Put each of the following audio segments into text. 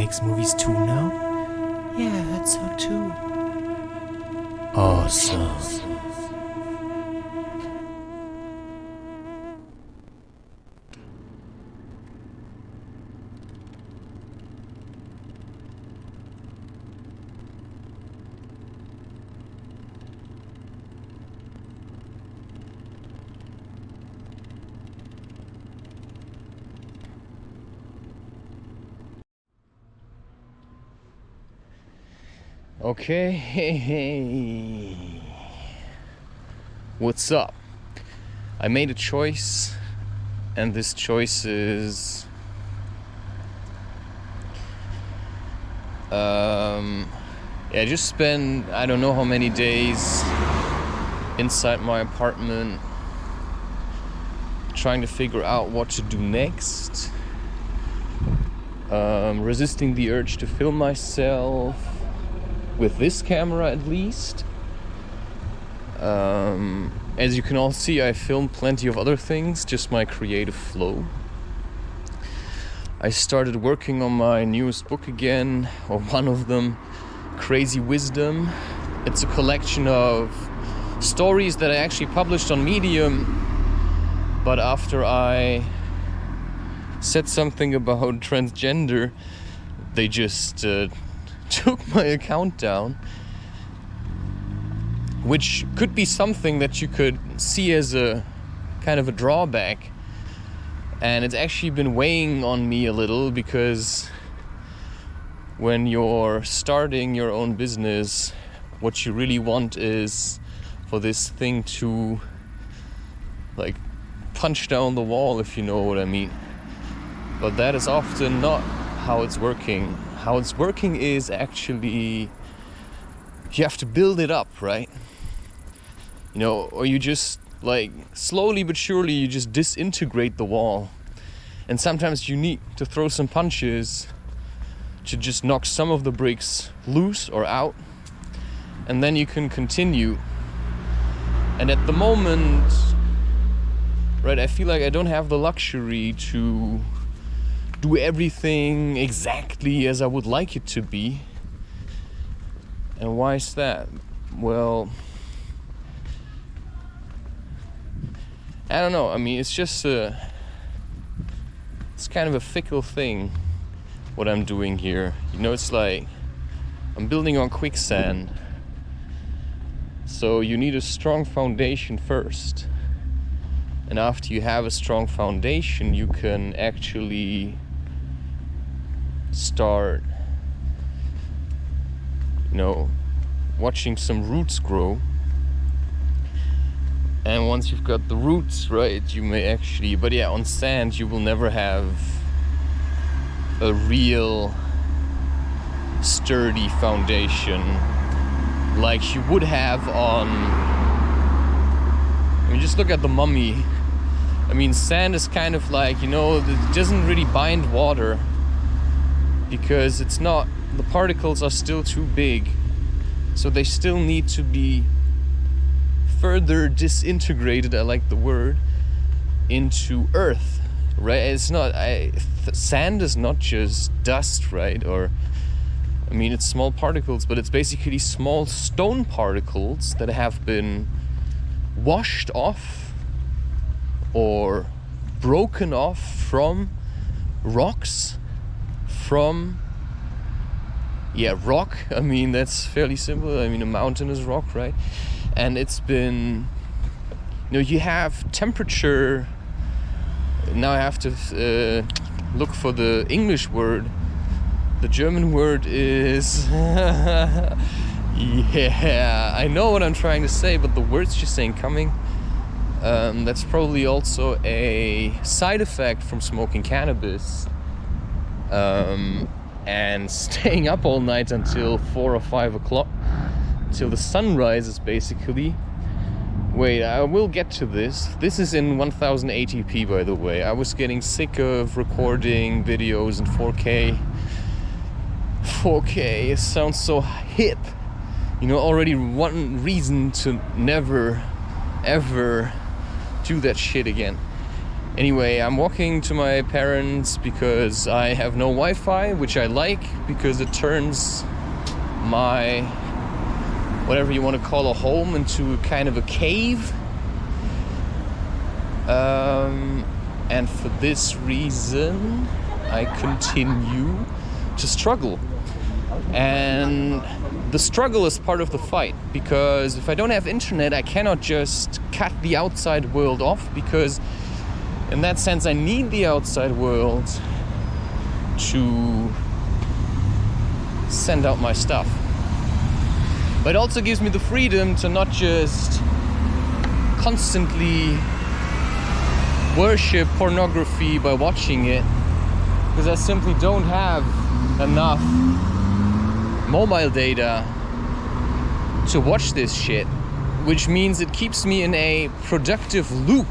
makes movies too now? Yeah, I heard so too. Awesome. Okay, hey, what's up? I made a choice, and this choice is I just spent I don't know how many days inside my apartment trying to figure out what to do next, resisting the urge to film myself with this camera at least. As you can all see, I filmed plenty of other things, just my creative flow. I started working on my newest book again, or one of them, Crazy Wisdom. It's a collection of stories that I actually published on Medium, but after I said something about transgender, they just took my account down, which could be something that you could see as a kind of a drawback. And it's actually been weighing on me a little, because when you're starting your own business, what you really want is for this thing to like punch down the wall, if you know what I mean. But that is often not how it's working. How it's working is actually you have to build it up, right? You know, or you just like slowly but surely you just disintegrate the wall. And sometimes you need to throw some punches to just knock some of the bricks loose or out, and then you can continue. And at the moment, right, I feel like I don't have the luxury to do everything exactly as I would like it to be. And why is that? Well, I don't know. I mean, it's just it's kind of a fickle thing what I'm doing here. You know, it's like I'm building on quicksand. So you need a strong foundation first. And after you have a strong foundation, you can actually start, you know, watching some roots grow. And once you've got the roots right, you may actually, but yeah, on sand you will never have a real sturdy foundation like you would have on, I mean, just look at the Mummy. I mean, sand is kind of like, you know, it doesn't really bind water, because it's not, the particles are still too big, so they still need to be further disintegrated, I like the word, into earth, right? It's not, sand is not just dust, right? Or, I mean, it's small particles, but it's basically small stone particles that have been washed off or broken off from rocks. From, yeah, rock. I mean, that's fairly simple. I mean, a mountain is rock, right? And it's been, you know, you have temperature. Now I have to look for the English word. The German word is yeah, I know what I'm trying to say, but the words just ain't coming. That's probably also a side effect from smoking cannabis. And staying up all night until 4 or 5 o'clock, till the sun rises, basically. Wait, I will get to this. This is in 1080p, by the way. I was getting sick of recording videos in 4K. 4K, it sounds so hip. You know, already one reason to never, ever do that shit again. Anyway, I'm walking to my parents because I have no Wi-Fi, which I like because it turns my, whatever you want to call a home, into kind of a cave. And for this reason, I continue to struggle. And the struggle is part of the fight, because if I don't have internet, I cannot just cut the outside world off, because in that sense, I need the outside world to send out my stuff. But it also gives me the freedom to not just constantly worship pornography by watching it, because I simply don't have enough mobile data to watch this shit, which means it keeps me in a productive loop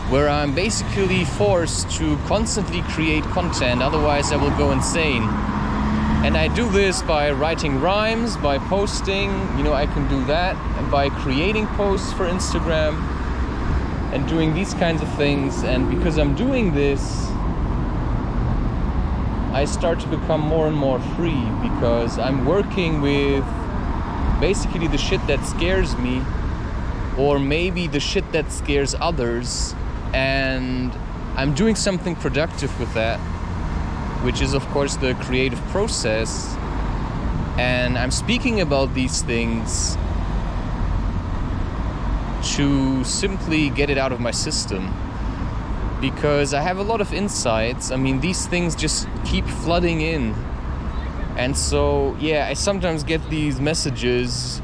where I'm basically forced to constantly create content, otherwise I will go insane. And I do this by writing rhymes, by posting, I can do that, and by creating posts for Instagram and doing these kinds of things. And because I'm doing this, I start to become more and more free, because I'm working with basically the shit that scares me, or maybe the shit that scares others, and I'm doing something productive with that, which is of course the creative process. And I'm speaking about these things to simply get it out of my system, because I have a lot of insights. I mean, these things just keep flooding in. And so, I sometimes get these messages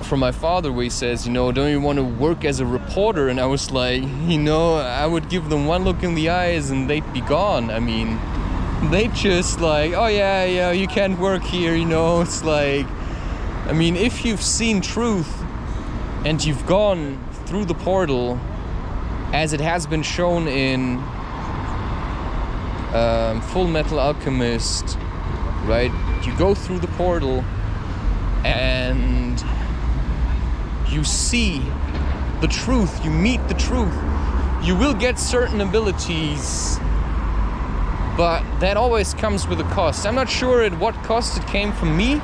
from my father where he says, don't you want to work as a reporter? And I was like, I would give them one look in the eyes and they'd be gone. I mean, they just like, oh yeah, you can't work here, It's like, I mean, if you've seen truth and you've gone through the portal, as it has been shown in Full Metal Alchemist, right? You go through the portal and you see the truth, you meet the truth. You will get certain abilities, but that always comes with a cost. I'm not sure at what cost it came from me.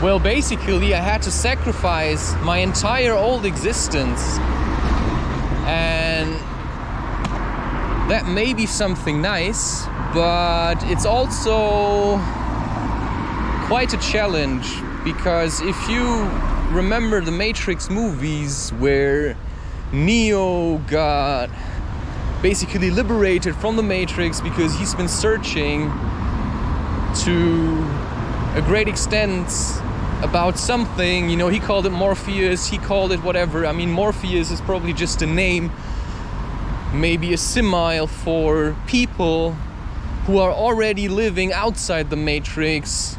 Well, basically, I had to sacrifice my entire old existence. And that may be something nice, but it's also quite a challenge, because if you remember the Matrix movies where Neo got basically liberated from the Matrix because he's been searching to a great extent about something, he called it Morpheus, he called it whatever. I mean, Morpheus is probably just a name, maybe a simile for people who are already living outside the Matrix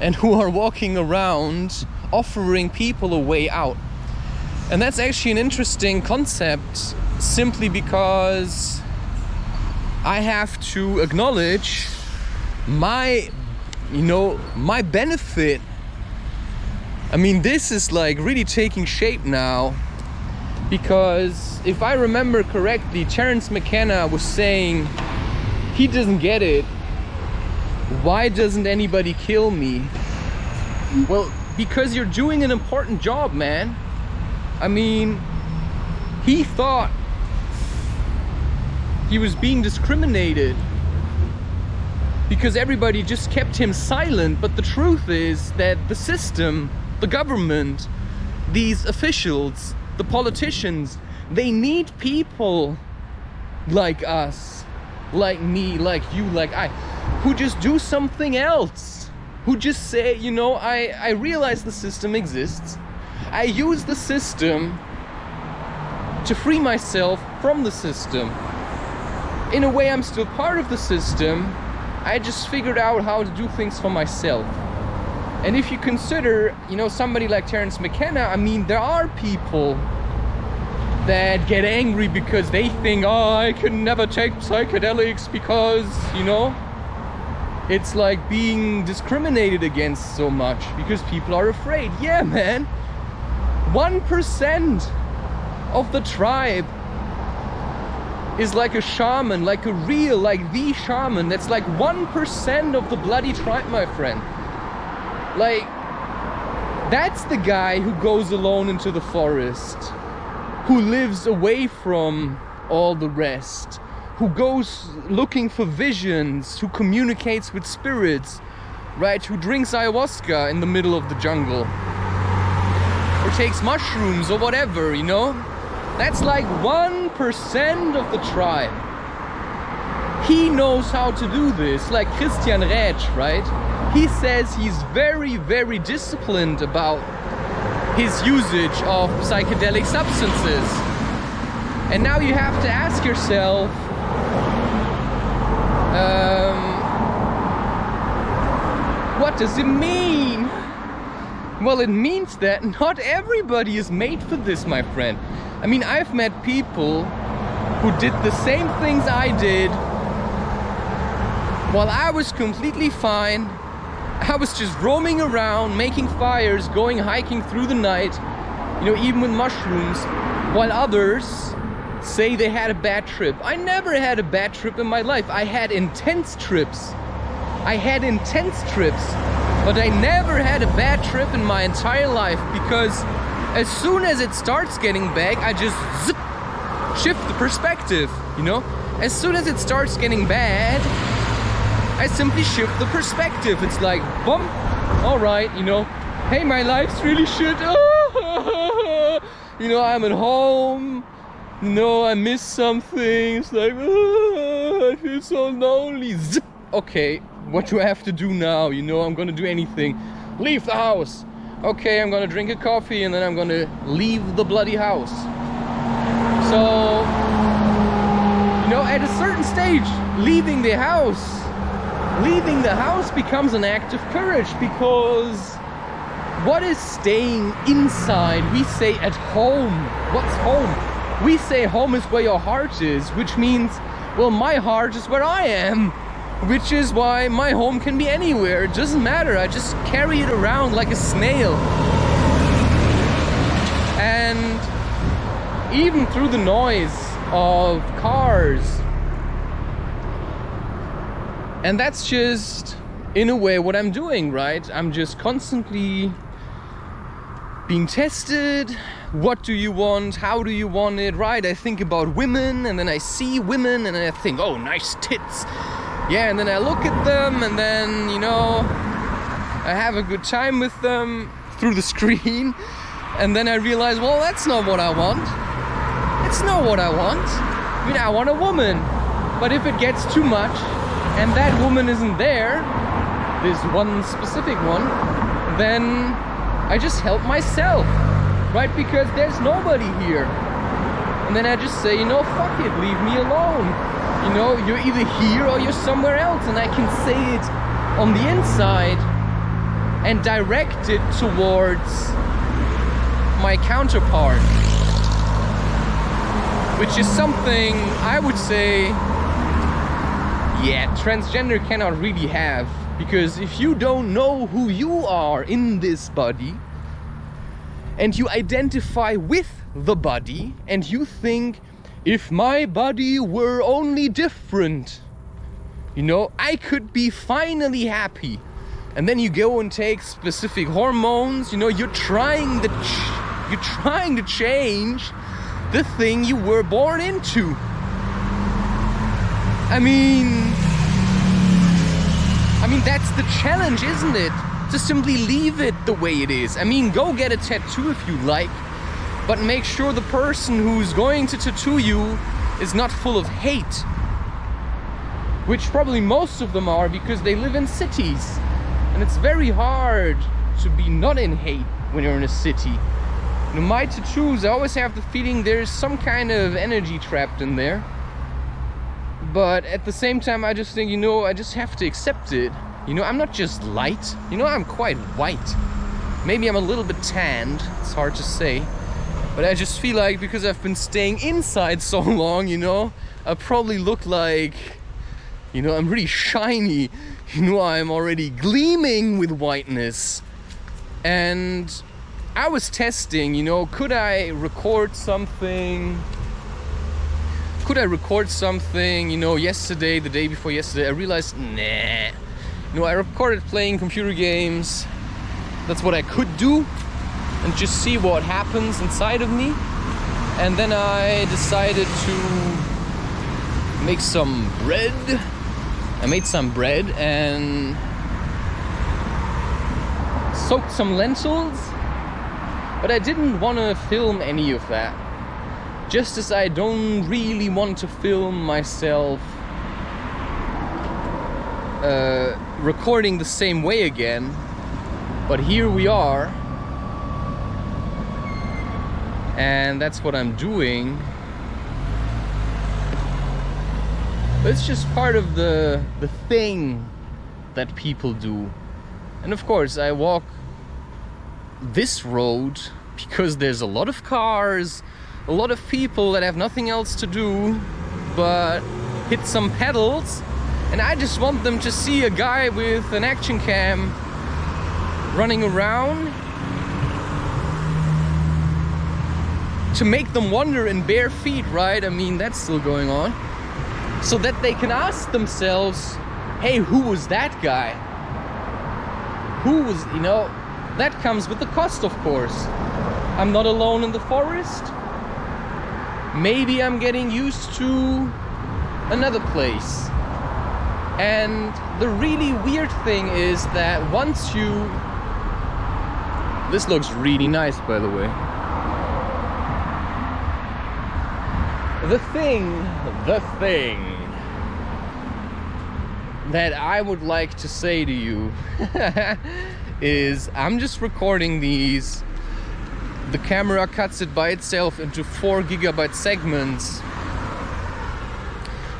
and who are walking around offering people a way out. And that's actually an interesting concept, simply because I have to acknowledge my benefit. I mean, this is like really taking shape now, because if I remember correctly, Terence McKenna was saying he doesn't get it. Why doesn't anybody kill me? Well, because you're doing an important job, man. I mean, he thought he was being discriminated because everybody just kept him silent. But the truth is that the system, the government, these officials, the politicians, they need people like us, like me, like you, like I, who just do something else, who just say, I realize the system exists. I use the system to free myself from the system. In a way, I'm still part of the system. I just figured out how to do things for myself. And if you consider, somebody like Terence McKenna, I mean, there are people that get angry because they think, I can never take psychedelics because, it's like being discriminated against so much because people are afraid. Yeah, man. 1% of the tribe is like a shaman, like a real, like the shaman. That's like 1% of the bloody tribe, my friend. Like, that's the guy who goes alone into the forest, who lives away from all the rest, who goes looking for visions, who communicates with spirits, right? Who drinks ayahuasca in the middle of the jungle, or takes mushrooms or whatever, you know? That's like 1% of the tribe. He knows how to do this, like Christian Reusch, right? He says he's very, very disciplined about his usage of psychedelic substances. And now you have to ask yourself, what does it mean? Well, it means that not everybody is made for this, my friend. I mean, I've met people who did the same things I did while I was completely fine. I was just roaming around, making fires, going hiking through the night, you know, even with mushrooms, while others say they had a bad trip. I never had a bad trip in my life. I had intense trips. But I never had a bad trip in my entire life, because as soon as it starts getting bad, I just shift the perspective, you know? As soon as it starts getting bad, I simply shift the perspective. It's like, boom, all right, you know, hey, my life's really shit. You know, I'm at home. You know, I miss something. It's like, I feel so lonely. Zip. Okay, what do I have to do now? You know, I'm gonna do anything. Leave the house. Okay, I'm gonna drink a coffee and then I'm gonna leave the bloody house. So, you know, at a certain stage, leaving the house becomes an act of courage, because what is staying inside? We say at home. What's home? We say home is where your heart is, which means, well, my heart is where I am, which is why my home can be anywhere. It doesn't matter. I just carry it around like a snail. And even through the noise of cars, and that's just, in a way, what I'm doing, right? I'm just constantly being tested. What do you want? How do you want it, right? I think about women, and then I see women, and then I think, oh, nice tits. Yeah, and then I look at them, and then, you know, I have a good time with them through the screen. And then I realize, well, that's not what I want. It's not what I want. I mean, I want a woman. But if it gets too much, and that woman isn't there, this one specific one, then I just help myself, right? Because there's nobody here. And then I just say, you know, fuck it, leave me alone. You know, you're either here or you're somewhere else, and I can say it on the inside and direct it towards my counterpart, which is something I would say, yeah, transgender cannot really have. Because if you don't know who you are in this body, and you identify with the body, and you think, if my body were only different, you know, I could be finally happy. And then you go and take specific hormones, you know, you're trying to change the thing you were born into. I mean, that's the challenge, isn't it? To simply leave it the way it is. I mean, go get a tattoo if you like, but make sure the person who's going to tattoo you is not full of hate. Which probably most of them are, because they live in cities. And it's very hard to be not in hate when you're in a city. You know, my tattoos, I always have the feeling there's some kind of energy trapped in there. But at the same time, I just think, you know, I just have to accept it. You know, I'm not just light. You know, I'm quite white. Maybe I'm a little bit tanned. It's hard to say. But I just feel like because I've been staying inside so long, you know, I probably look like, you know, I'm really shiny. You know, I'm already gleaming with whiteness. And I was testing, you know, could I record something? could I record something, you know, yesterday, the day before yesterday? I realized, nah. You know, I recorded playing computer games. That's what I could do, and just see what happens inside of me. And then I decided to make some bread. I made some bread and soaked some lentils. But I didn't want to film any of that. Just as I don't really want to film myself recording the same way again. But here we are. And that's what I'm doing. It's just part of the thing that people do. And of course I walk this road because there's a lot of cars, a lot of people that have nothing else to do but hit some pedals, and I just want them to see a guy with an action cam running around, to make them wander in bare feet, right? I mean, that's still going on. So that they can ask themselves, hey, who was that guy? Who was, you know, that comes with the cost, of course. I'm not alone in the forest. Maybe I'm getting used to another place. And the really weird thing is that once you... This looks really nice, by the way. The thing that I would like to say to you is I'm just recording these. The camera cuts it by itself into 4 GB segments,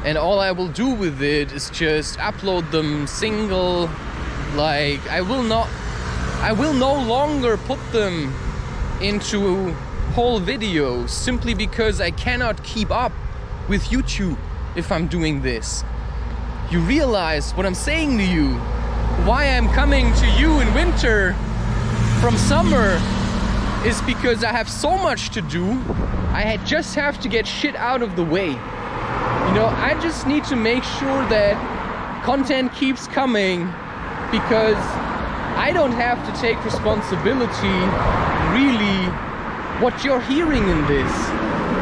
and all I will do with it is just upload them single. Like, I will no longer put them into whole videos, simply because I cannot keep up with YouTube if I'm doing this. You realize what I'm saying to you, why I'm coming to you in winter from summer, is because I have so much to do. I just have to get shit out of the way. You know, I just need to make sure that content keeps coming, because I don't have to take responsibility really what you're hearing in this.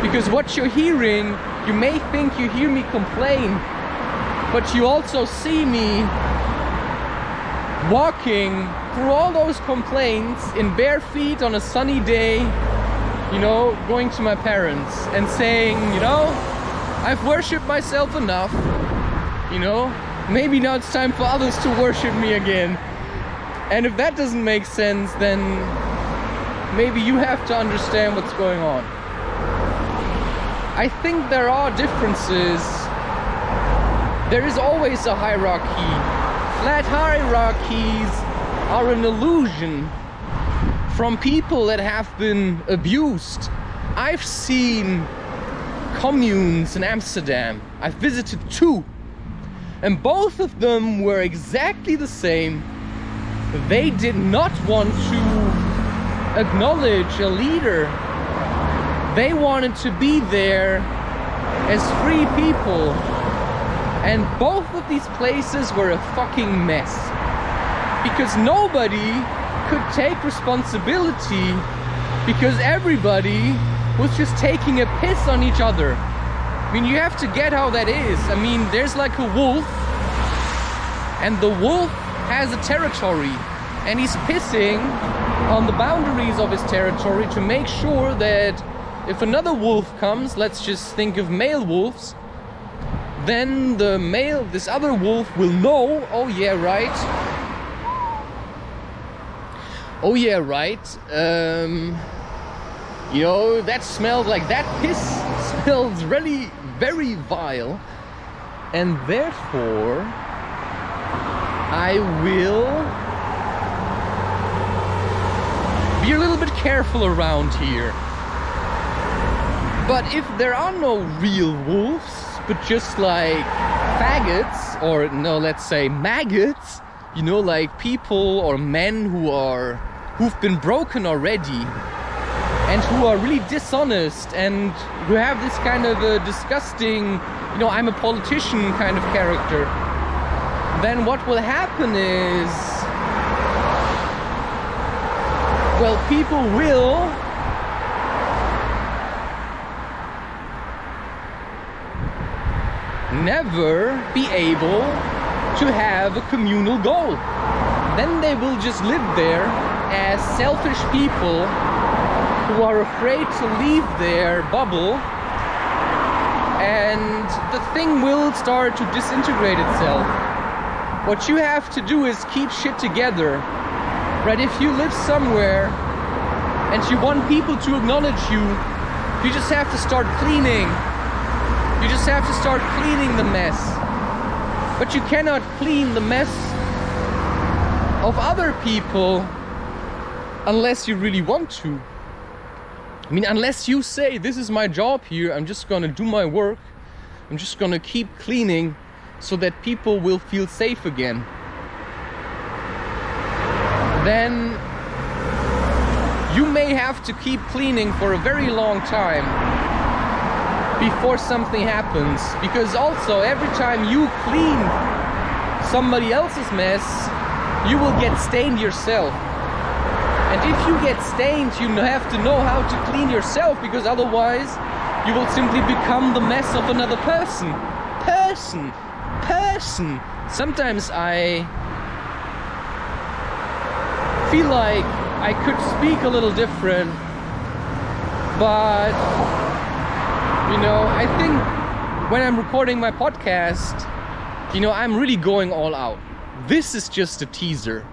Because what you're hearing, you may think you hear me complain, but you also see me walking through all those complaints in bare feet on a sunny day, you know, going to my parents and saying, you know, I've worshipped myself enough, you know, maybe now it's time for others to worship me again. And if that doesn't make sense, then maybe you have to understand what's going on. I think there are differences. There is always a hierarchy. Flat hierarchies are an illusion from people that have been abused. I've seen communes in Amsterdam. I've visited 2. And both of them were exactly the same. They did not want to acknowledge a leader. They wanted to be there as free people. And both of these places were a fucking mess. Because nobody could take responsibility, because everybody was just taking a piss on each other. I mean, you have to get how that is. I mean, there's like a wolf, and the wolf has a territory, and he's pissing on the boundaries of his territory to make sure that if another wolf comes, let's just think of male wolves, then this other wolf will know, oh yeah, right. Oh yeah, right. You know, that smells like, that piss smells really very vile. And therefore, I will be a little bit careful around here. But if there are no real wolves, but just like faggots, or no, let's say maggots, you know, like people or men who've been broken already, and who are really dishonest and who have this kind of a disgusting, I'm a politician kind of character, then what will happen is, well, people will never be able to have a communal goal. Then they will just live there as selfish people who are afraid to leave their bubble, and the thing will start to disintegrate itself. What you have to do is keep shit together, right? If you live somewhere and you want people to acknowledge you, you just have to start cleaning. You just have to start cleaning the mess. But you cannot clean the mess of other people unless you really want to. I mean, unless you say, this is my job here, I'm just gonna do my work, I'm just gonna keep cleaning so that people will feel safe again. Then you may have to keep cleaning for a very long time before something happens. Because also, every time you clean somebody else's mess, you will get stained yourself. And if you get stained, you have to know how to clean yourself, because otherwise you will simply become the mess of another person. Sometimes I feel like I could speak a little different, but I think when I'm recording my podcast, I'm really going all out. This is just a teaser.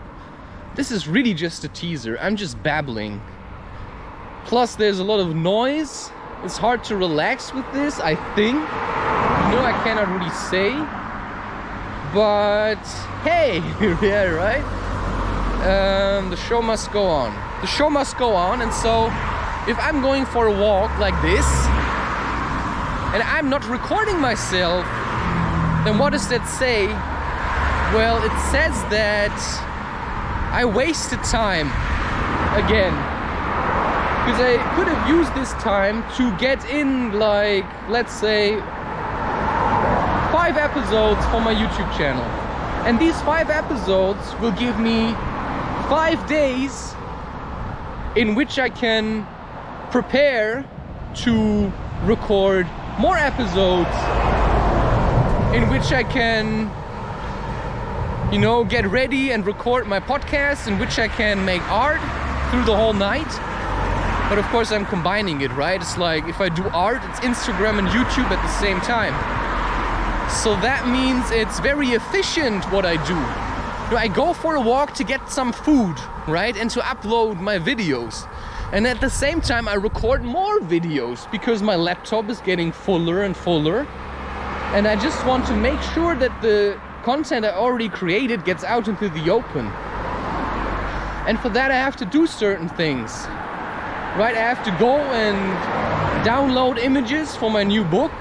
This is really just a teaser. I'm just babbling. Plus, there's a lot of noise. It's hard to relax with this, I think. I cannot really say. But, hey, yeah, right? The show must go on. The show must go on, and so if I'm going for a walk like this, and I'm not recording myself, then what does that say? Well, it says that I wasted time again, because I could have used this time to get in, like, let's say 5 episodes for my YouTube channel, and these 5 episodes will give me 5 days in which I can prepare to record more episodes, in which I can get ready and record my podcast, in which I can make art through the whole night. But of course I'm combining it, right? It's like if I do art, it's Instagram and YouTube at the same time. So that means it's very efficient what I do. I go for a walk to get some food, right? And to upload my videos. And at the same time I record more videos, because my laptop is getting fuller and fuller. And I just want to make sure that the content I already created gets out into the open. And for that I have to do certain things, right? I have to go and download images for my new book,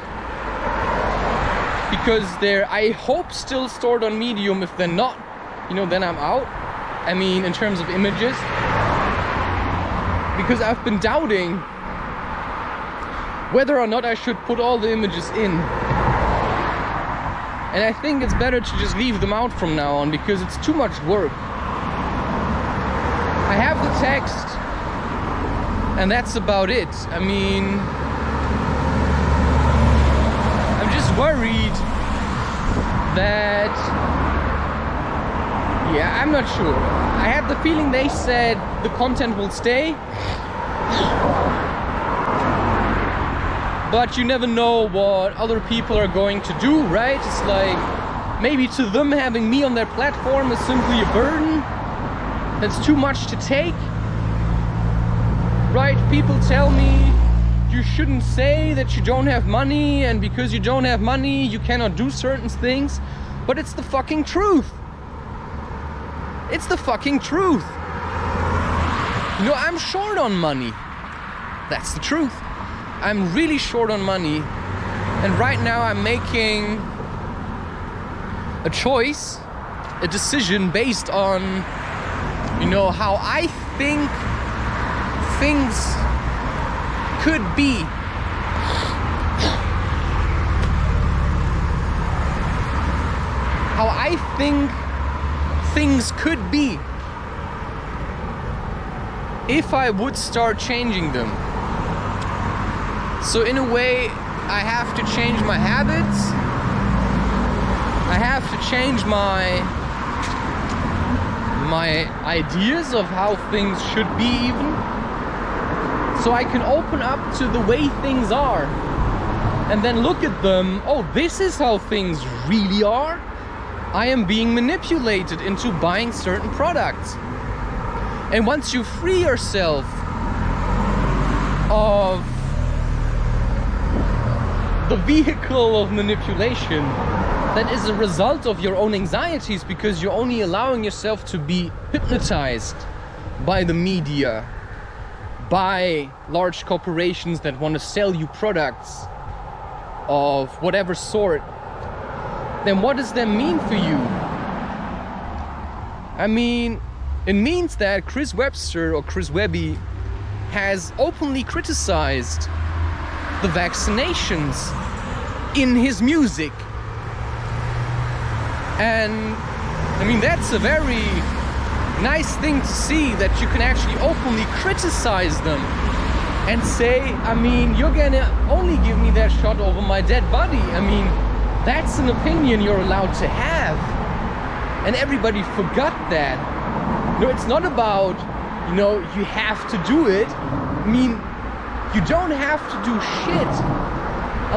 because they're, I hope, still stored on Medium. If they're not, then I'm out. I mean, in terms of images, because I've been doubting whether or not I should put all the images in. And I think it's better to just leave them out from now on, because it's too much work. I have the text, and that's about it. I mean, I'm just worried that, I'm not sure. I had the feeling they said the content will stay, but you never know what other people are going to do, right? It's like, maybe to them having me on their platform is simply a burden. That's too much to take, right? People tell me you shouldn't say that you don't have money, and because you don't have money you cannot do certain things. But it's the fucking truth. It's the fucking truth. I'm short on money. That's the truth. I'm really short on money, and right now I'm making a choice, a decision based on, how I think things could be. How I think things could be if I would start changing them. So in a way, I have to change my habits. I have to change my ideas of how things should be even. So I can open up to the way things are. And then look at them. Oh, this is how things really are. I am being manipulated into buying certain products. And once you free yourself of the vehicle of manipulation that is a result of your own anxieties, because you're only allowing yourself to be hypnotized by the media, by large corporations that want to sell you products of whatever sort, then what does that mean for you? I mean, it means that Chris Webster or Chris Webby has openly criticized the vaccinations in his music. And I mean, that's a very nice thing to see, that you can actually openly criticize them and say, I mean, you're gonna only give me that shot over my dead body. I mean, that's an opinion you're allowed to have. And everybody forgot that. No, it's not about, you know, you have to do it. I mean, you don't have to do shit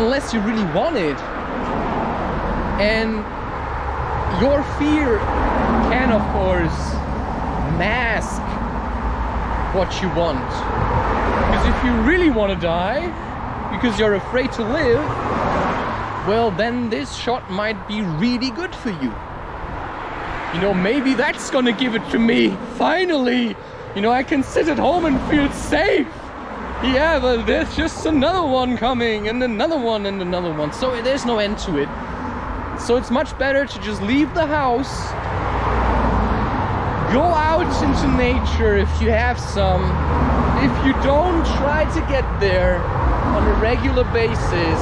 unless you really want it. And your fear can, of course, mask what you want. Because if you really want to die, because you're afraid to live, well, then this shot might be really good for you. You know, maybe that's gonna give it to me, finally. You know, I can sit at home and feel safe. Yeah, but there's just another one coming, and another one, and another one. So there's no end to it. So it's much better to just leave the house, go out into nature if you have some. If you don't, try to get there on a regular basis.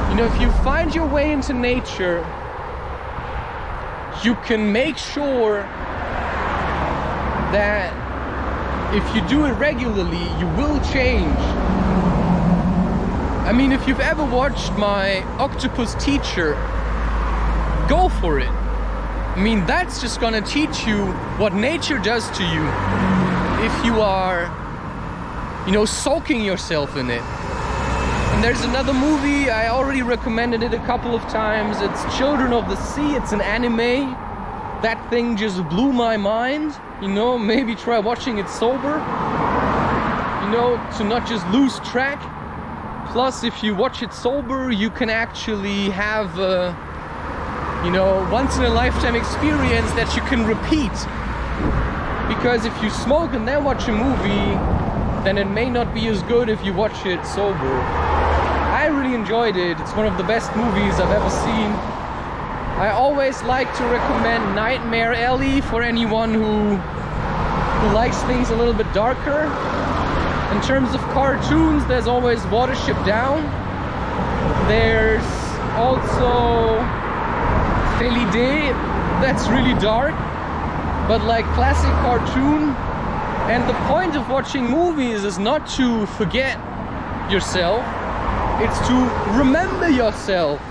You know, if you find your way into nature, you can make sure that if you do it regularly, you will change. I mean, if you've ever watched my Octopus Teacher, go for it. I mean, that's just gonna teach you what nature does to you if you are, you know, soaking yourself in it. And there's another movie, I already recommended it a couple of times. It's Children of the Sea. It's an anime. That thing just blew my mind. You know, maybe try watching it sober. You know, to not just lose track. Plus, if you watch it sober, you can actually have a, you know, once in a lifetime experience that you can repeat. Because if you smoke and then watch a movie, then it may not be as good if you watch it sober. I really enjoyed it. It's one of the best movies I've ever seen. I always like to recommend Nightmare Alley for anyone who likes things a little bit darker. In terms of cartoons, there's always Watership Down. There's also Felidae, that's really dark, but like classic cartoon. And the point of watching movies is not to forget yourself, it's to remember yourself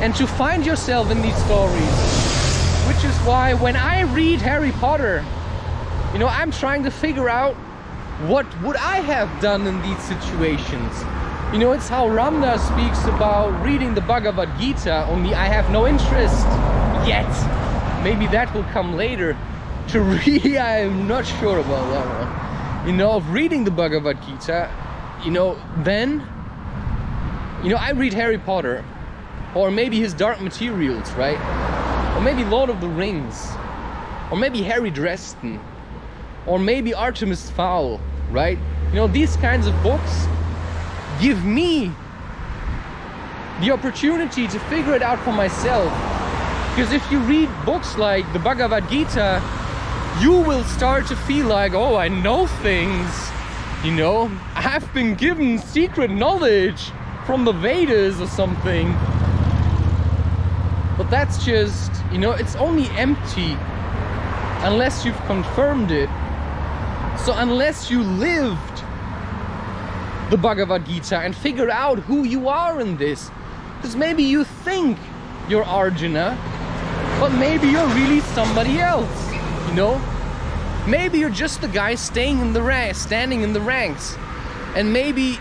and to find yourself in these stories. Which is why when I read Harry Potter, you know, I'm trying to figure out what would I have done in these situations. You know, it's how Ramna speaks about reading the Bhagavad Gita, only I have no interest yet. Maybe that will come later. To read, I'm not sure about that one. You know, of reading the Bhagavad Gita, you know, then, you know, I read Harry Potter, or maybe his Dark Materials, right? Or maybe Lord of the Rings, or maybe Harry Dresden, or maybe Artemis Fowl, right? You know, these kinds of books give me the opportunity to figure it out for myself. Because if you read books like the Bhagavad Gita, you will start to feel like, oh, I know things. You know, I've been given secret knowledge from the Vedas or something. But that's just, you know, it's only empty unless you've confirmed it. So unless you lived the Bhagavad Gita and figured out who you are in this, because maybe you think you're Arjuna, but maybe you're really somebody else, you know? Maybe you're just the guy standing in the ranks. And maybe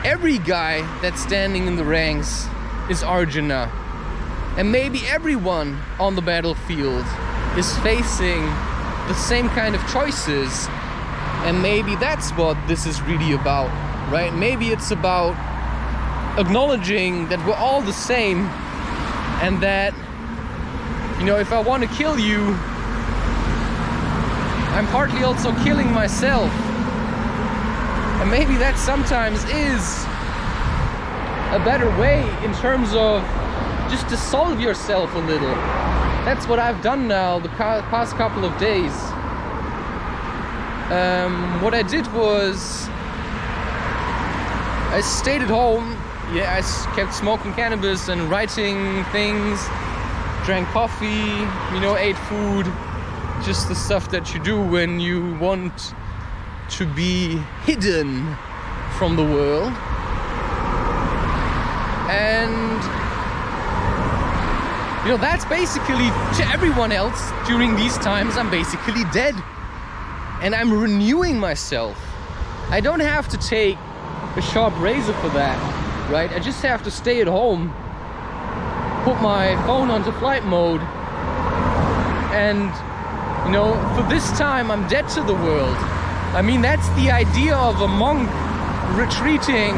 every guy that's standing in the ranks is Arjuna. And maybe everyone on the battlefield is facing the same kind of choices. And maybe that's what this is really about, right? Maybe it's about acknowledging that we're all the same, and that, you know, if I want to kill you, I'm partly also killing myself. And maybe that sometimes is a better way in terms of just dissolve yourself a little. That's what I've done now the past couple of days. What I did was I stayed at home. Yeah, I kept smoking cannabis and writing things, drank coffee, you know, ate food, just the stuff that you do when you want to be hidden from the world. And, you know, that's basically, to everyone else during these times, I'm basically dead. And I'm renewing myself. I don't have to take a sharp razor for that, right? I just have to stay at home, put my phone onto flight mode, and, you know, for this time I'm dead to the world. I mean, that's the idea of a monk retreating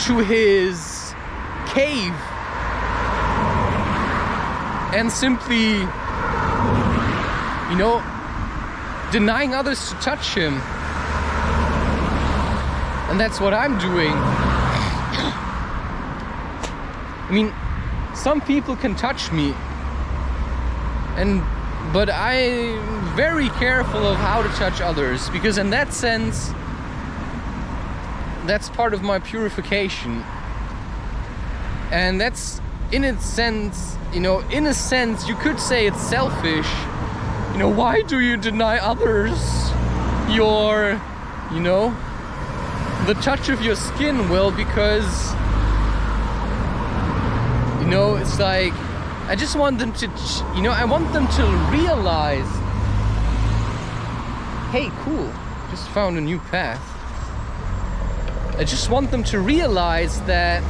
to his cave and simply, you know, denying others to touch him. And that's what I'm doing. I mean, some people can touch me, but I'm very careful of how to touch others, because in that sense, that's part of my purification. And that's, in a sense, you know, in a sense, you could say it's selfish. You know, why do you deny others your, you know, the touch of your skin? Well, because, you know, it's like, I just want them to, you know, I want them to realize, hey, cool, just found a new path. I just want them to realize that,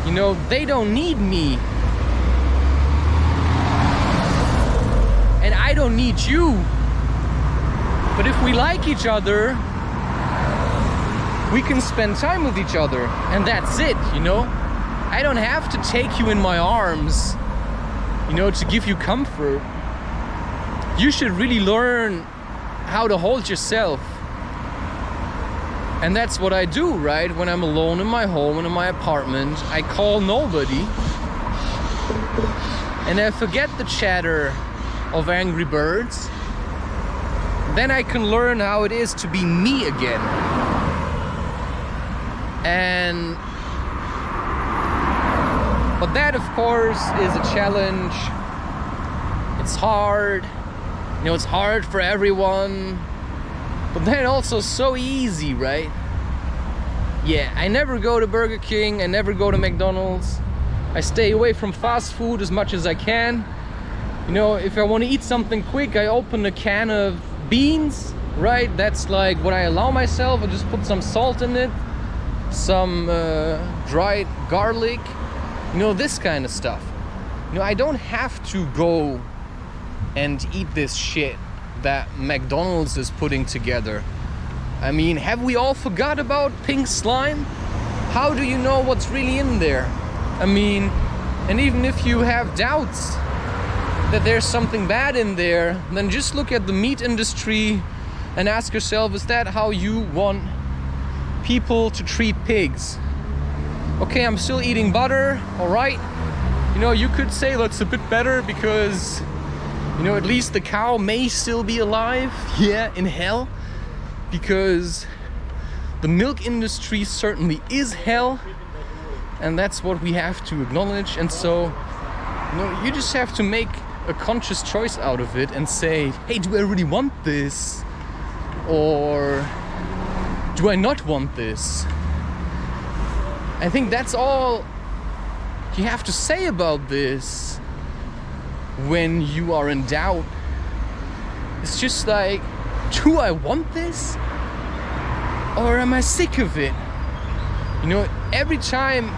you know, they don't need me. And I don't need you. But if we like each other, we can spend time with each other. And that's it, you know? I don't have to take you in my arms, you know, to give you comfort. You should really learn how to hold yourself. And that's what I do, right? When I'm alone in my home and in my apartment, I call nobody. And I forget the chatter of angry birds. Then I can learn how it is to be me again. But that, of course, is a challenge. It's hard. You know, it's hard for everyone. But then also so easy, right? Yeah, I never go to Burger King. I never go to McDonald's. I stay away from fast food as much as I can. You know, if I want to eat something quick, I open a can of beans, right? That's like what I allow myself. I just put some salt in it, some dried garlic, you know, this kind of stuff. You know, I don't have to go and eat this shit that McDonald's is putting together. I mean, have we all forgot about pink slime? How do you know what's really in there? I mean, and even if you have doubts that there's something bad in there, then just look at the meat industry and ask yourself, is that how you want people to treat pigs? Okay, I'm still eating butter, all right. You know, you could say that's a bit better because, you know, at least the cow may still be alive, yeah, in hell. Because the milk industry certainly is hell, and that's what we have to acknowledge. And so, you just have to make a conscious choice out of it and say, hey, do I really want this? Or do I not want this? I think that's all you have to say about this when you are in doubt. It's just like, do I want this? Or am I sick of it? Every time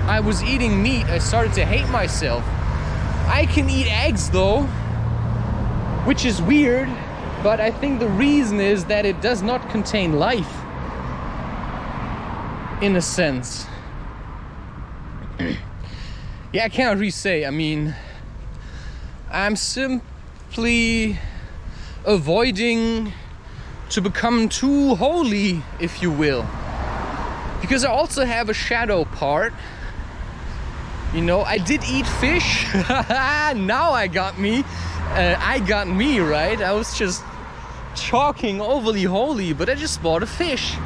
I was eating meat, I started to hate myself. I can eat eggs though, which is weird, but I think the reason is that it does not contain life, in a sense. Yeah, I can't really say. I mean, I'm simply avoiding to become too holy, if you will. Because I also have a shadow part. I did eat fish. Now I got me. Right? I was just talking overly holy, but I just bought a fish.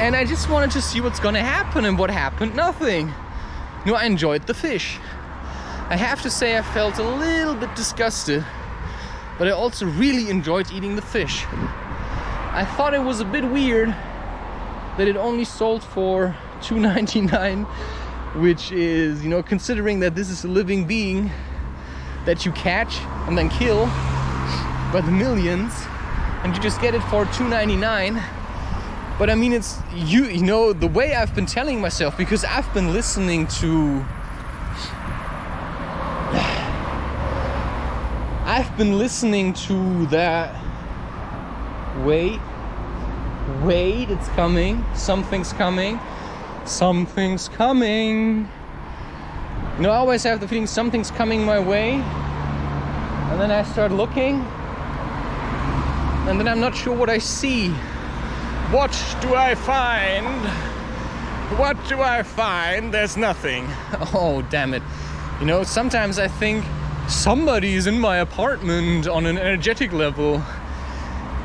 And I just wanted to see what's gonna happen, and what happened? Nothing. I enjoyed the fish. I have to say I felt a little bit disgusted, but I also really enjoyed eating the fish. I thought it was a bit weird that it only sold for $2.99, which is, considering that this is a living being that you catch and then kill by the millions, and you just get it for $2.99. But I mean, it's the way I've been telling myself, because I've been listening to that. Wait, it's coming. Something's coming. I always have the feeling something's coming my way, and then I start looking, and then I'm not sure what I see. What do I find? There's nothing. Oh, damn it. Sometimes I think somebody's in my apartment on an energetic level.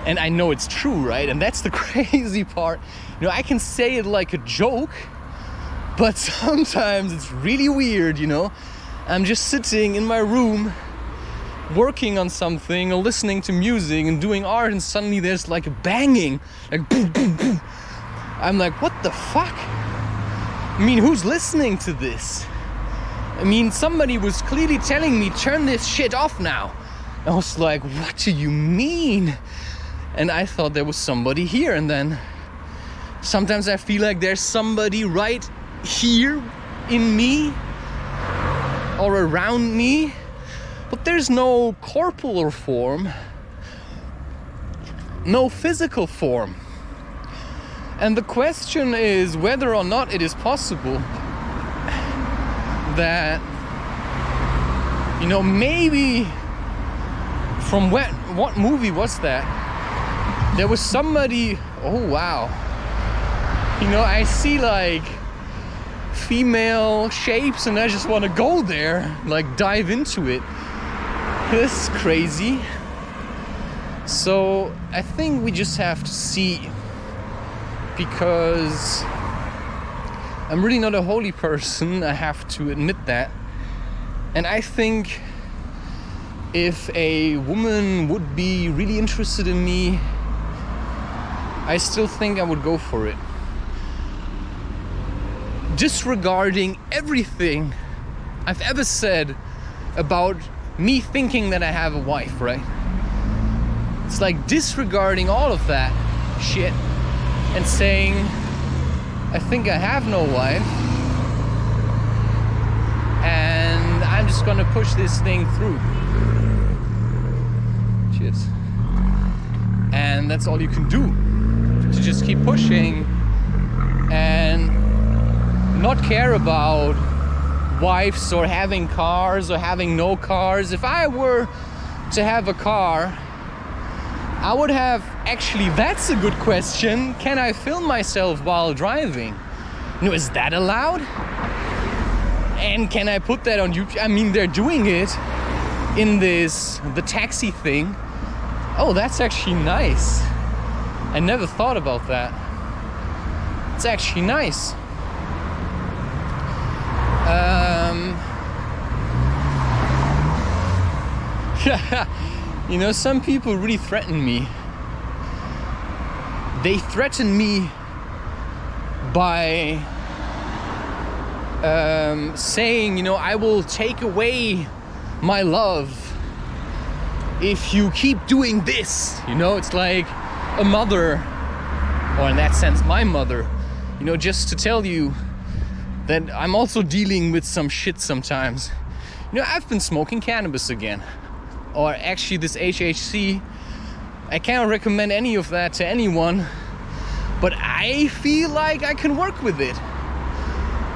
And I know it's true, right? And that's the crazy part. I can say it like a joke, but sometimes it's really weird, I'm just sitting in my room, working on something or listening to music and doing art, and suddenly there's like a banging, like boom, boom, boom. I'm like, what the fuck? I mean, who's listening to this? I mean, somebody was clearly telling me, turn this shit off now. I was like, what do you mean? And I thought there was somebody here, and then sometimes I feel like there's somebody right here in me or around me, but there's no corporeal form, no physical form. And the question is whether or not it is possible that, maybe from what movie was that? There was somebody, oh wow. I see like female shapes and I just want to go there, like dive into it. This is crazy. So I think we just have to see, because I'm really not a holy person, I have to admit that. And I think if a woman would be really interested in me, I still think I would go for it. Disregarding everything I've ever said about me thinking that I have a wife, right? It's like disregarding all of that shit and saying, I think I have no wife, and I'm just gonna push this thing through. Cheers. And that's all you can do, to just keep pushing and not care about wives or having cars or having no cars. If I were to have a car, I would have, actually, that's a good question. Can I film myself while driving? Is that allowed? And can I put that on YouTube? I mean, they're doing it in the taxi thing. Oh, that's actually nice. I never thought about that. It's actually nice. You know, some people really threaten me. They threaten me by saying, you know, I will take away my love if you keep doing this. You know, it's like a mother, or in that sense my mother, you know, just to tell you that I'm also dealing with some shit sometimes. You know, I've been smoking cannabis again, or actually this HHC. I can't recommend any of that to anyone, but I feel like I can work with it.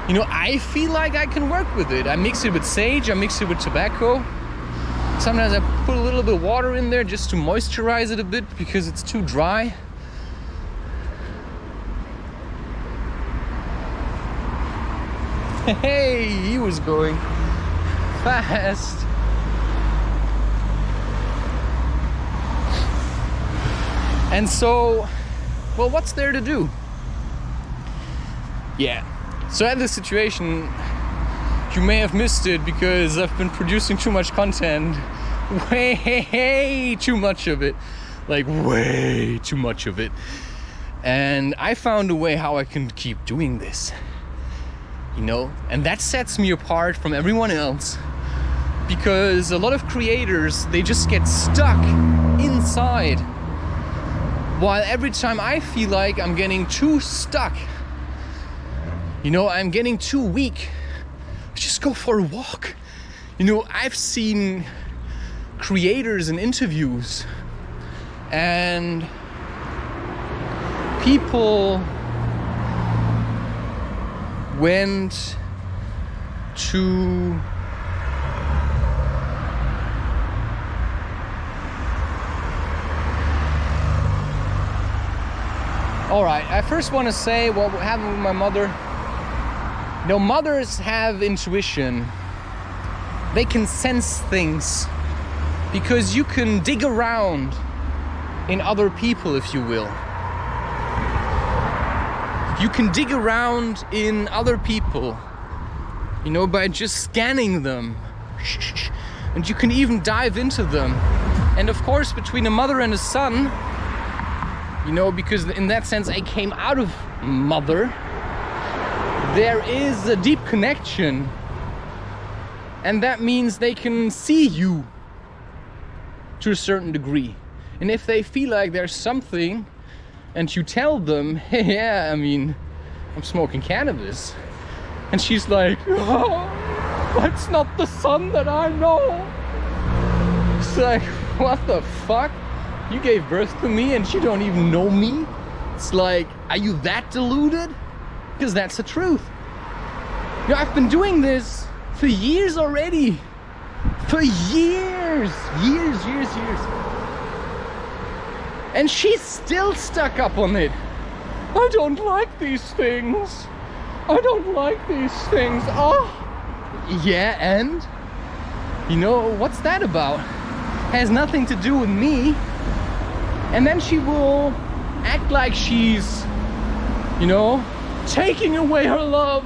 You know, I feel like I can work with it. I mix it with sage, I mix it with tobacco. Sometimes I put a little bit of water in there just to moisturize it a bit because it's too dry. Hey, he was going fast. And so, well, what's there to do? Yeah. So I had this situation, you may have missed it because I've been producing too much content. Way too much of it. Like way too much of it. And I found a way how I can keep doing this. You know, and that sets me apart from everyone else, because a lot of creators, they just get stuck inside, while every time I feel like I'm getting too stuck, you know, I'm getting too weak, just go for a walk. You know, I've seen creators in interviews and people went to Alright, I first want to say what happened with my mother. You know, mothers have intuition. They can sense things because you can dig around in other people, if you will. You can dig around in other people, you know, by just scanning them. And you can even dive into them. And of course, between a mother and a son, you know, because in that sense I came out of mother, there is a deep connection. And that means they can see you to a certain degree. And if they feel like there's something, and you tell them, hey, yeah, I mean, I'm smoking cannabis. And she's like, oh, that's not the son that I know. It's like, what the fuck? You gave birth to me and you don't even know me? It's like, are you that deluded? Because that's the truth. You know, I've been doing this for years already. For years. And she's still stuck up on it. I don't like these things. I don't like these things. Oh. Yeah, and? You know, what's that about? Has nothing to do with me. And then she will act like she's, you know, taking away her love.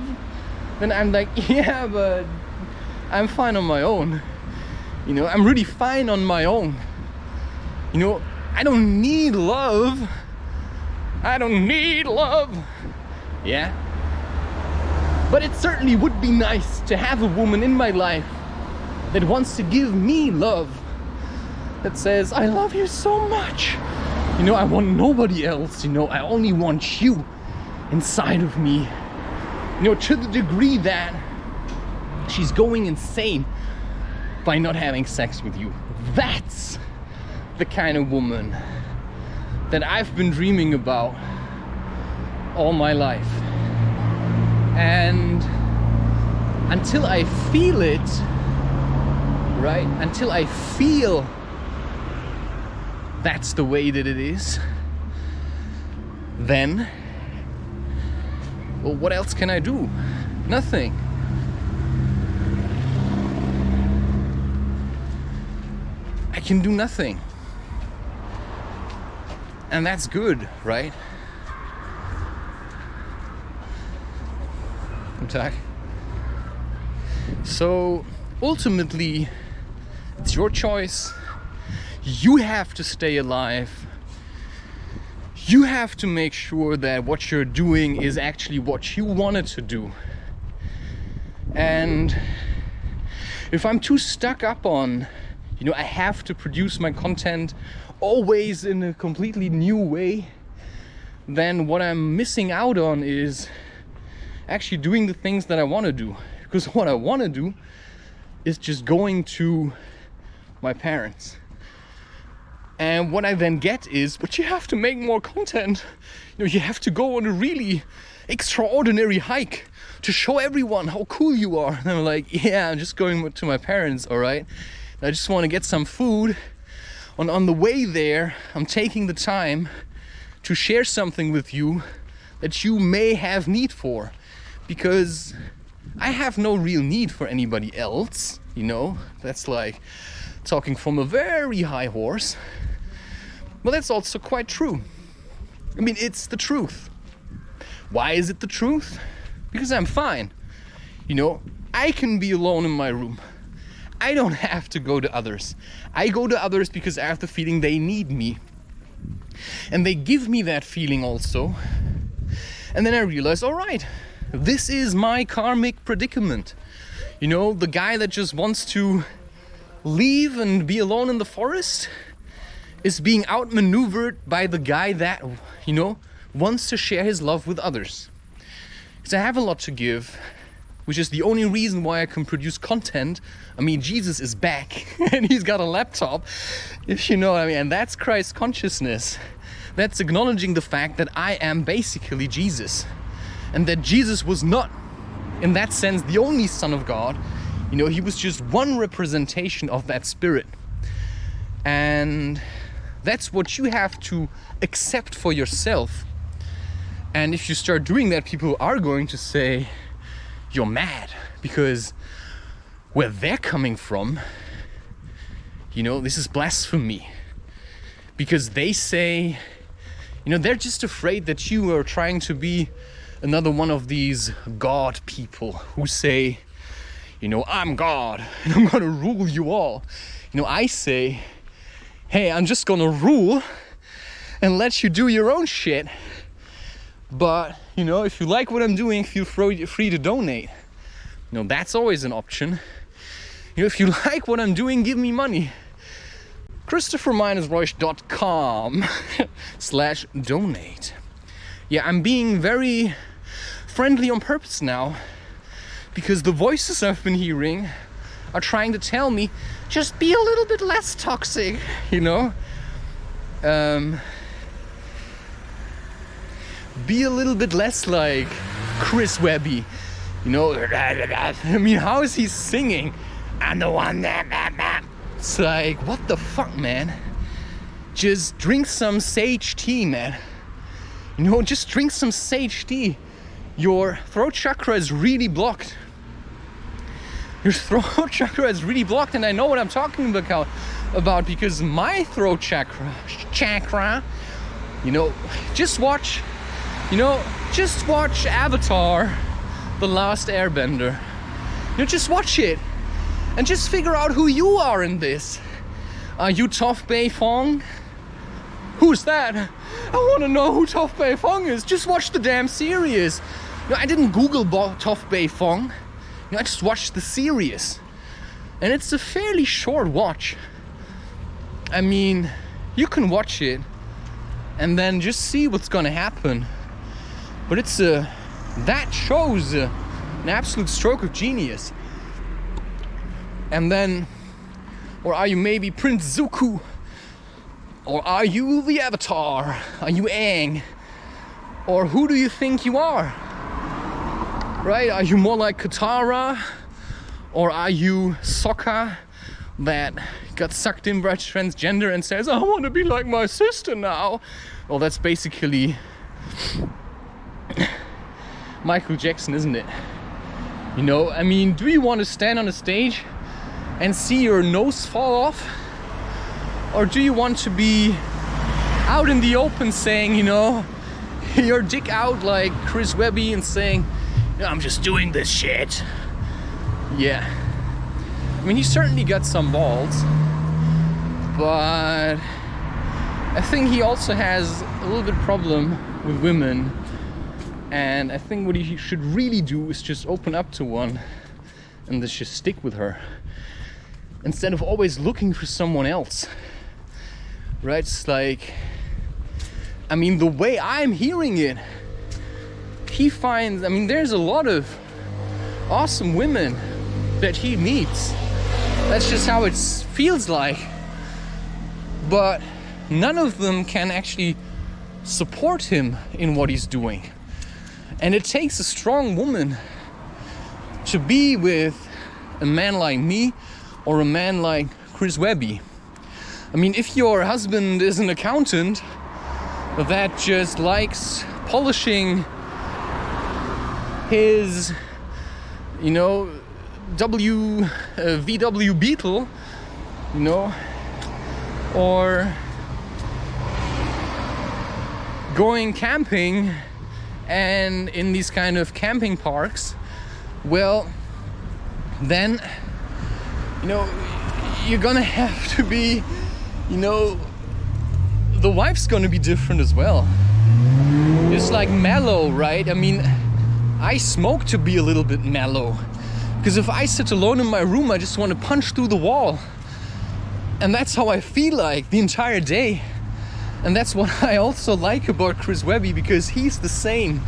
Then I'm like, yeah, but I'm fine on my own. You know, I'm really fine on my own. You know, I don't need love. I don't need love. Yeah. But it certainly would be nice to have a woman in my life that wants to give me love. That says, I love you so much. You know, I want nobody else. You know, I only want you inside of me. You know, to the degree that she's going insane by not having sex with you. That's the kind of woman that I've been dreaming about all my life. And until I feel it, right? Until I feel that's the way that it is, then, well, what else can I do? Nothing. I can do nothing. And that's good, right? Guten Tag. So ultimately, it's your choice. You have to stay alive. You have to make sure that what you're doing is actually what you wanted to do. And if I'm too stuck up on, I have to produce my content always in a completely new way, then what I'm missing out on is actually doing the things that I want to do. Because what I want to do is just going to my parents. And what I then get is, but you have to make more content. You have to go on a really extraordinary hike to show everyone how cool you are. And I'm like, yeah, I'm just going to my parents, all right? I just want to get some food. On the way there, I'm taking the time to share something with you that you may have need for. Because I have no real need for anybody else, That's like talking from a very high horse. But that's also quite true. I mean, it's the truth. Why is it the truth? Because I'm fine. I can be alone in my room. I don't have to go to others. I go to others because I have the feeling they need me. And they give me that feeling also. And then I realize, all right, this is my karmic predicament. The guy that just wants to leave and be alone in the forest is being outmaneuvered by the guy that, wants to share his love with others. Because I have a lot to give, which is the only reason why I can produce content. I mean, Jesus is back and he's got a laptop, if you know what I mean. And that's Christ consciousness. That's acknowledging the fact that I am basically Jesus. And that Jesus was not, in that sense, the only Son of God. He was just one representation of that spirit. And that's what you have to accept for yourself. And if you start doing that, people are going to say, you're mad. Because where they're coming from, this is blasphemy. Because they say, they're just afraid that you are trying to be another one of these God people who say, I'm God and I'm gonna rule you all. I say, hey, I'm just gonna rule and let you do your own shit. But, if you like what I'm doing, feel free to donate. That's always an option. If you like what I'm doing, give me money. Christopher-Reusch.com/donate. Yeah, I'm being very friendly on purpose now. Because the voices I've been hearing are trying to tell me, just be a little bit less toxic, Be a little bit less like Chris Webby, I mean, how is he singing? I'm the one that. It's like, what the fuck, man? Just drink some sage tea, man. Just drink some sage tea. Your throat chakra is really blocked. Your throat chakra is really blocked, and I know what I'm talking about because my throat chakra, just watch Avatar, The Last Airbender. Just watch it and just figure out who you are in this. Are you Toph Bay Fong? Who's that? I want to know who Toph Bay Fong is. Just watch the damn series. I didn't Google Toph Bay Fong. I just watched the series. And it's a fairly short watch. I mean, you can watch it and then just see what's gonna happen. But it's that shows an absolute stroke of genius. And then, or are you maybe Prince Zuko? Or are you the Avatar? Are you Aang? Or who do you think you are? Right? Are you more like Katara? Or are you Sokka that got sucked in by transgender and says, I want to be like my sister now? Well, that's basically Michael Jackson, isn't it? I mean, do you want to stand on a stage and see your nose fall off? Or do you want to be out in the open saying, your dick out like Chris Webby and saying, I'm just doing this shit. Yeah. I mean, he certainly got some balls, but I think he also has a little bit problem with women. And I think what he should really do is just open up to one and just stick with her, instead of always looking for someone else. Right? It's like, I mean, the way I'm hearing it, he finds, I mean, there's a lot of awesome women that he meets. That's just how it feels like. But none of them can actually support him in what he's doing. And it takes a strong woman to be with a man like me or a man like Chris Webby. I mean, if your husband is an accountant that just likes polishing his, you know, VW Beetle, you know, or going camping and in these kind of camping parks, well, then, you know, you're gonna have to be, you know, the wife's gonna be different as well. It's like mellow, right? I mean, I smoke to be a little bit mellow, because if I sit alone in my room, I just want to punch through the wall. And that's how I feel like the entire day. And that's what I also like about Chris Webby, because he's the same.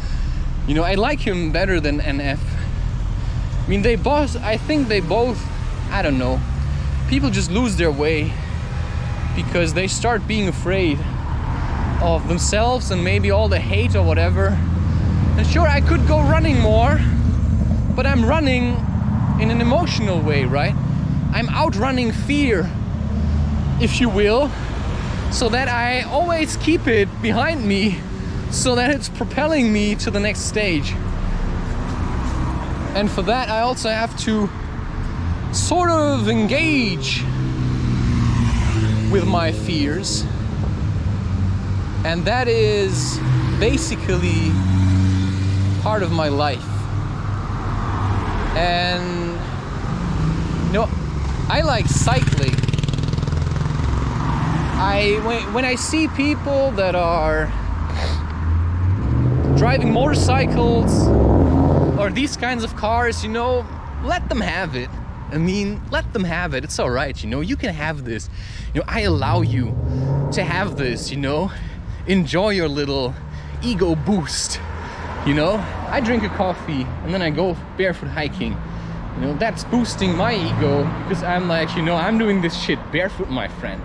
You know, I like him better than NF. I mean, I think they both, I don't know, people just lose their way because they start being afraid of themselves and maybe all the hate or whatever. And sure, I could go running more, but I'm running in an emotional way, right? I'm outrunning fear, if you will, so that I always keep it behind me, so that it's propelling me to the next stage. And for that, I also have to sort of engage with my fears. And that is basically part of my life. And, you know, I like cycling. When I see people that are driving motorcycles or these kinds of cars, you know, let them have it. I mean, let them have it. It's all right, you know, you can have this. You know, I allow you to have this, you know. Enjoy your little ego boost, you know. I drink a coffee and then I go barefoot hiking. You know, that's boosting my ego because I'm like, you know, I'm doing this shit barefoot, my friend.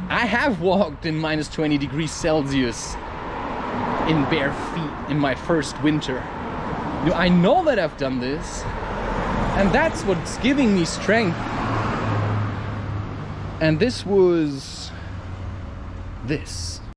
I have walked in minus 20 degrees Celsius in bare feet in my first winter. You know, I know that I've done this, and that's what's giving me strength. And this was this.